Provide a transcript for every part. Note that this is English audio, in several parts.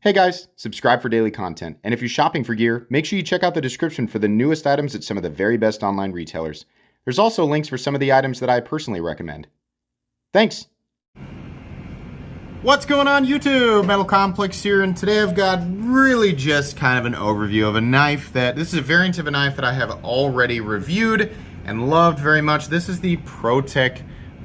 Hey guys, subscribe for daily content. And if you're shopping for gear, make sure you check out the description for the newest items at some of the very best online retailers. There's also links for some of the items that I personally recommend. Thanks! What's going on YouTube? Metal Complex here, and today I've got really just kind of an overview of a knife this is a variant of a knife that I have already reviewed and loved very much. This is the ProTech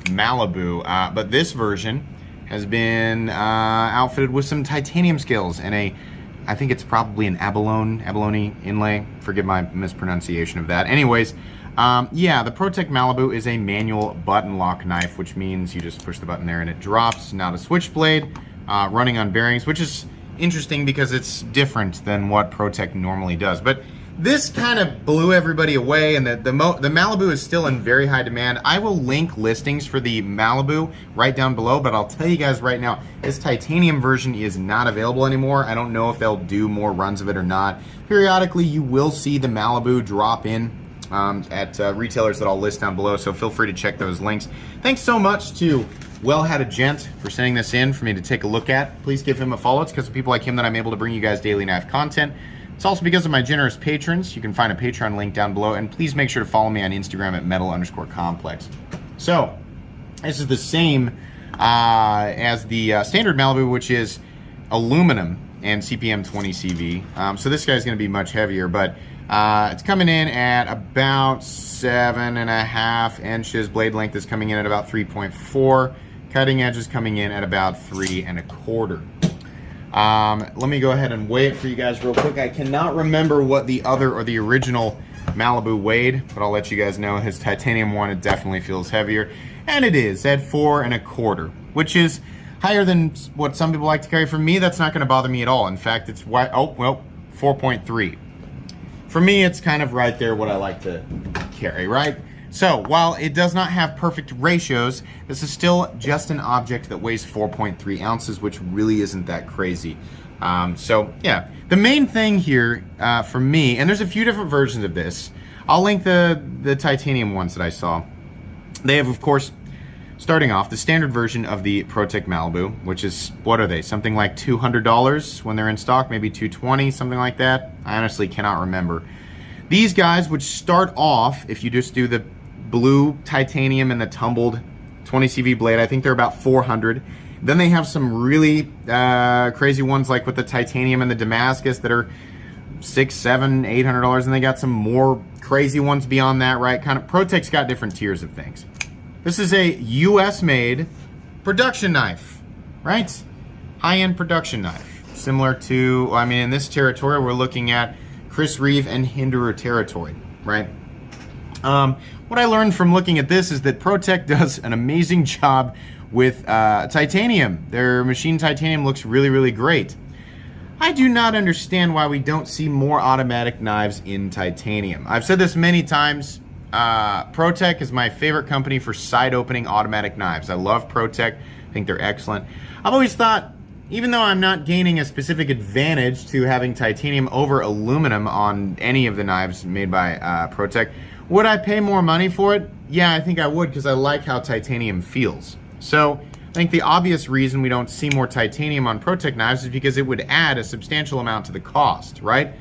Malibu, but this version has been outfitted with some titanium scales and I think it's probably an abalone inlay. Forgive my mispronunciation of that. Anyways, yeah, the ProTech Malibu is a manual button lock knife, which means you just push the button there and it drops. Not a switchblade, running on bearings, which is interesting because it's different than what ProTech normally does. But this kind of blew everybody away, and the Malibu is still in very high demand. I will link listings for the Malibu right down below, but I'll tell you guys right now, this titanium version is not available anymore. I don't know if they'll do more runs of it or not. Periodically, you will see the Malibu drop in at retailers that I'll list down below, so feel free to check those links. Thanks so much to Well-Hatted Gent for sending this in for me to take a look at. Please give him a follow. It's because of people like him that I'm able to bring you guys daily knife content. It's also because of my generous patrons. You can find a Patreon link down below, and please make sure to follow me on Instagram at metal_complex. So, this is the same as the standard Malibu, which is aluminum and CPM 20 CV. So this guy's going to be much heavier, but it's coming in at about 7.5 inches. Blade length is coming in at about 3.4. Cutting edge is coming in at about 3.25. Let me go ahead and weigh it for you guys real quick. I cannot remember what the other or the original Malibu weighed, but I'll let you guys know. His titanium one, it definitely feels heavier, and it is at 4.25, which is higher than what some people like to carry. For me, that's not going to bother me at all. In fact, it's 4.3. For me, it's kind of right there what I like to carry, right? So, while it does not have perfect ratios, this is still just an object that weighs 4.3 ounces, which really isn't that crazy. So, yeah. The main thing here for me, and there's a few different versions of this. I'll link the titanium ones that I saw. They have, of course, starting off, the standard version of the ProTech Malibu, which is, what are they? Something like $200 when they're in stock, maybe $220, something like that. I honestly cannot remember. These guys, which start off, if you just do the blue titanium and the tumbled 20 CV blade, I think they're about $400. Then they have some really crazy ones like with the titanium and the Damascus that are $600, $700, $800, and they got some more crazy ones beyond that, right? Kind of ProTech's got different tiers of things. This is a US made production knife, right? High-end production knife. Similar to, I mean, in this territory we're looking at Chris Reeve and Hinderer territory, right? What I learned from looking at this is that ProTech does an amazing job with titanium. Their machined titanium looks really, really great. I do not understand why we don't see more automatic knives in titanium. I've said this many times. ProTech is my favorite company for side-opening automatic knives. I love ProTech. I think they're excellent. I've always thought, even though I'm not gaining a specific advantage to having titanium over aluminum on any of the knives made by ProTech, would I pay more money for it? Yeah, I think I would, because I like how titanium feels. So I think the obvious reason we don't see more titanium on ProTech knives is because it would add a substantial amount to the cost, right?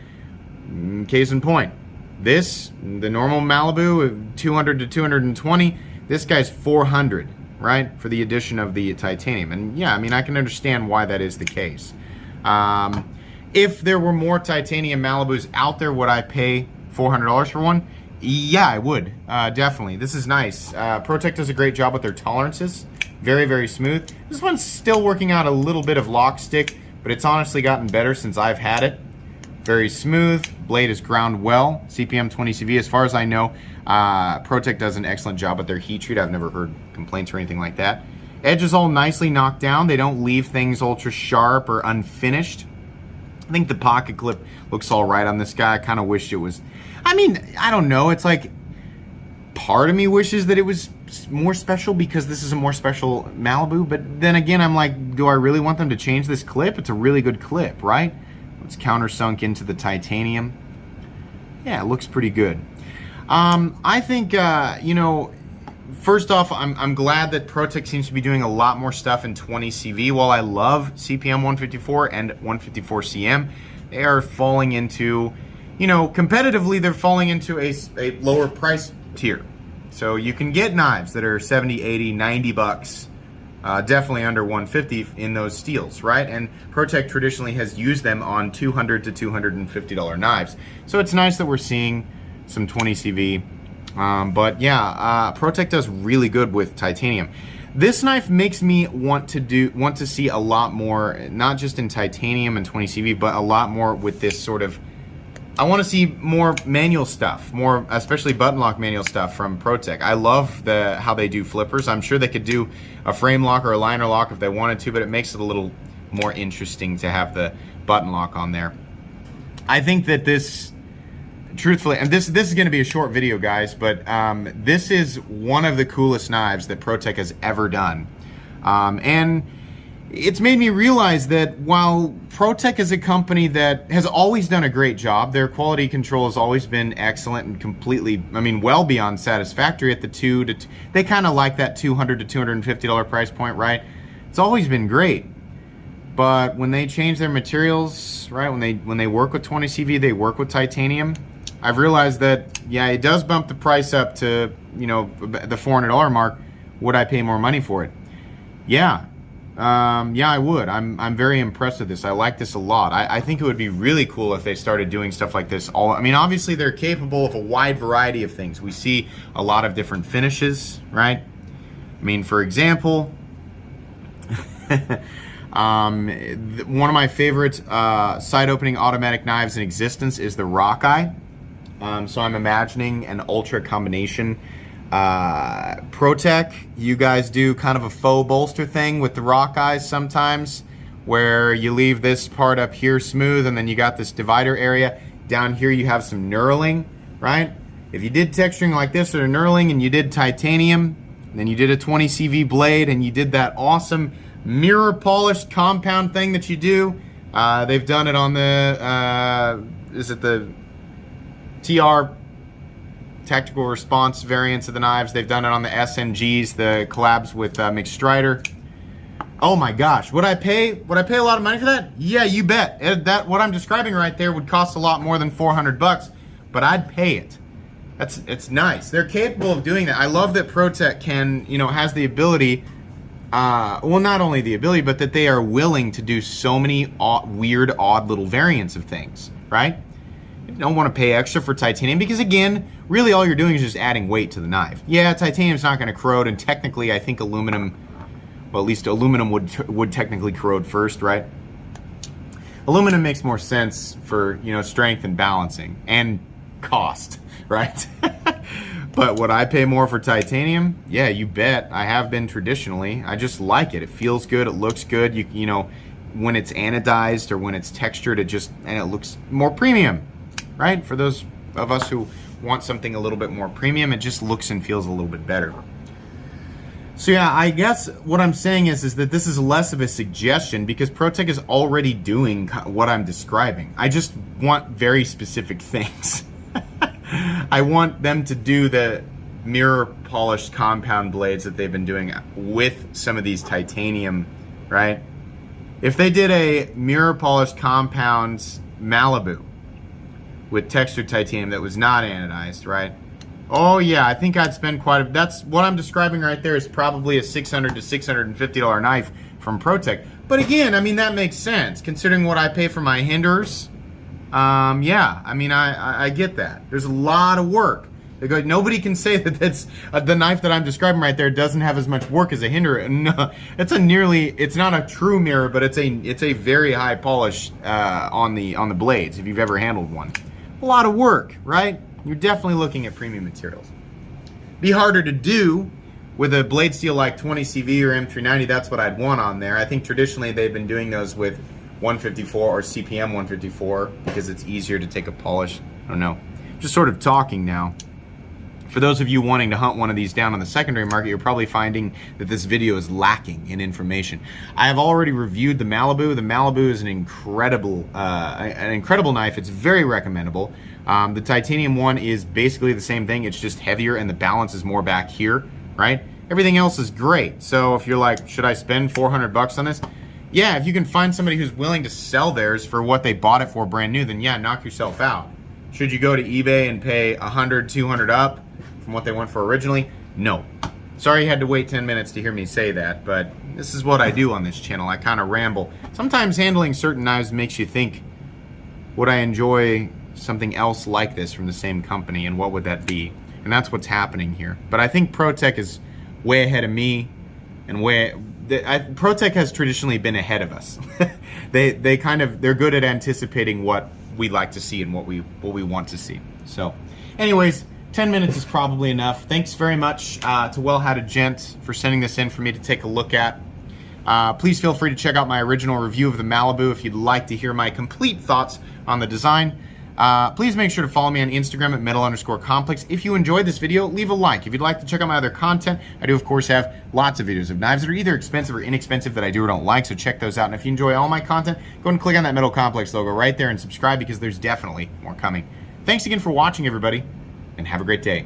Case in point, this, the normal Malibu, 200 to 220, this guy's 400, right? For the addition of the titanium. And yeah, I mean, I can understand why that is the case. If there were more titanium Malibus out there, would I pay $400 for one? Yeah, I would, definitely. This is nice. ProTech does a great job with their tolerances. Very, very smooth. This one's still working out a little bit of lock stick, but it's honestly gotten better since I've had it. Very smooth. Blade is ground well. CPM 20 CV, as far as I know, ProTech does an excellent job with their heat treat. I've never heard complaints or anything like that. Edge is all nicely knocked down. They don't leave things ultra sharp or unfinished. I think the pocket clip looks all right on this guy. I kind of wish it was, I mean, I don't know. It's like part of me wishes that it was more special because this is a more special Malibu. But then again, I'm like, do I really want them to change this clip? It's a really good clip, right? It's countersunk into the titanium. Yeah, it looks pretty good. I think, you know, first off, I'm glad that ProTech seems to be doing a lot more stuff in 20 CV. While I love CPM 154 and 154 CM, they are falling into, you know, competitively, they're falling into a lower price tier. So you can get knives that are 70, 80, 90 bucks, definitely under 150 in those steels, right? And ProTech traditionally has used them on $200 to $250 knives. So it's nice that we're seeing some 20 CV. But yeah, ProTech does really good with titanium. This knife makes me want to see a lot more, not just in titanium and 20 CV, but a lot more with this sort of, I want to see more manual stuff, more especially button lock manual stuff from ProTech. I love how they do flippers. I'm sure they could do a frame lock or a liner lock if they wanted to, but it makes it a little more interesting to have the button lock on there. I think that this, truthfully, and this is going to be a short video, guys, but this is one of the coolest knives that ProTech has ever done. And it's made me realize that while ProTech is a company that has always done a great job, their quality control has always been excellent and completely, I mean, well beyond satisfactory at the they kind of like that $200 to $250 price point, right? It's always been great. But when they change their materials, right, when they work with 20 CV, they work with titanium, I've realized that, yeah, it does bump the price up to, you know, the $400 mark. Would I pay more money for it? Yeah. Yeah, I would. I'm very impressed with this. I like this a lot. I think it would be really cool if they started doing stuff like this. I mean, obviously they're capable of a wide variety of things. We see a lot of different finishes, right? I mean, for example, one of my favorite side opening automatic knives in existence is the Rockeye. So I'm imagining an ultra combination. ProTech, you guys do kind of a faux bolster thing with the Rockeyes sometimes, where you leave this part up here smooth and then you got this divider area. Down here you have some knurling, right? If you did texturing like this or knurling and you did titanium, then you did a 20 CV blade and you did that awesome mirror polished compound thing that you do. They've done it on the, is it the TR tactical response variants of the knives? They've done it on the SNGs, the collabs with McStrider. Oh my gosh, would I pay a lot of money for that? Yeah, you bet. That what I'm describing right there would cost a lot more than 400 bucks, but I'd pay it. It's nice. They're capable of doing that. I love that ProTech can, you know, has the ability, well, not only the ability, but that they are willing to do so many weird, odd little variants of things, right? You don't want to pay extra for titanium because, again, really all you're doing is just adding weight to the knife. Yeah, titanium's not going to corrode, and technically I think aluminum, well, at least aluminum would technically corrode first, right? Aluminum makes more sense for, you know, strength and balancing and cost, right? But would I pay more for titanium? Yeah, you bet. I have been traditionally. I just like it. It feels good. It looks good. You know, when it's anodized or when it's textured, and it looks more premium. Right? For those of us who want something a little bit more premium, it just looks and feels a little bit better. So yeah, I guess what I'm saying is that this is less of a suggestion because ProTech is already doing what I'm describing. I just want very specific things. I want them to do the mirror polished compound blades that they've been doing with some of these titanium, right? If they did a mirror polished compound Malibu with textured titanium that was not anodized, right? Oh yeah, I think I'd spend that's what I'm describing right there is probably a $600 to $650 knife from ProTech. But again, I mean, that makes sense considering what I pay for my hinders. Yeah, I mean, I get that. There's a lot of work. Nobody can say that that's the knife that I'm describing right there doesn't have as much work as a hinder. No, it's not a true mirror, but it's a very high polish on the blades if you've ever handled one. A lot of work, right? You're definitely looking at premium materials. Be harder to do with a blade steel like 20 CV or M390. That's what I'd want on there. I think traditionally they've been doing those with 154 or CPM 154 because it's easier to take a polish. I don't know. Just sort of talking now. For those of you wanting to hunt one of these down on the secondary market, you're probably finding that this video is lacking in information. I have already reviewed the Malibu. The Malibu is an incredible knife. It's very recommendable. The titanium one is basically the same thing. It's just heavier and the balance is more back here, right? Everything else is great. So if you're like, should I spend 400 bucks on this? Yeah, if you can find somebody who's willing to sell theirs for what they bought it for brand new, then yeah, knock yourself out. Should you go to eBay and pay 100, 200 up from what they went for originally? No. Sorry you had to wait 10 minutes to hear me say that, but this is what I do on this channel. I kind of ramble. Sometimes handling certain knives makes you think, would I enjoy something else like this from the same company, and what would that be? And that's what's happening here. But I think ProTech is way ahead of me, and ProTech has traditionally been ahead of us. they're good at anticipating what we like to see and what we want to see. So anyways, 10 minutes is probably enough. Thanks very much to Well Had a Gent for sending this in for me to take a look at. Please feel free to check out my original review of the Malibu if you'd like to hear my complete thoughts on the design. Please make sure to follow me on Instagram at metal_complex. If you enjoyed this video, leave a like. If you'd like to check out my other content, I do of course have lots of videos of knives that are either expensive or inexpensive that I do or don't like, so check those out. And if you enjoy all my content, go ahead and click on that Metal Complex logo right there and subscribe, because there's definitely more coming. Thanks again for watching, everybody, and have a great day.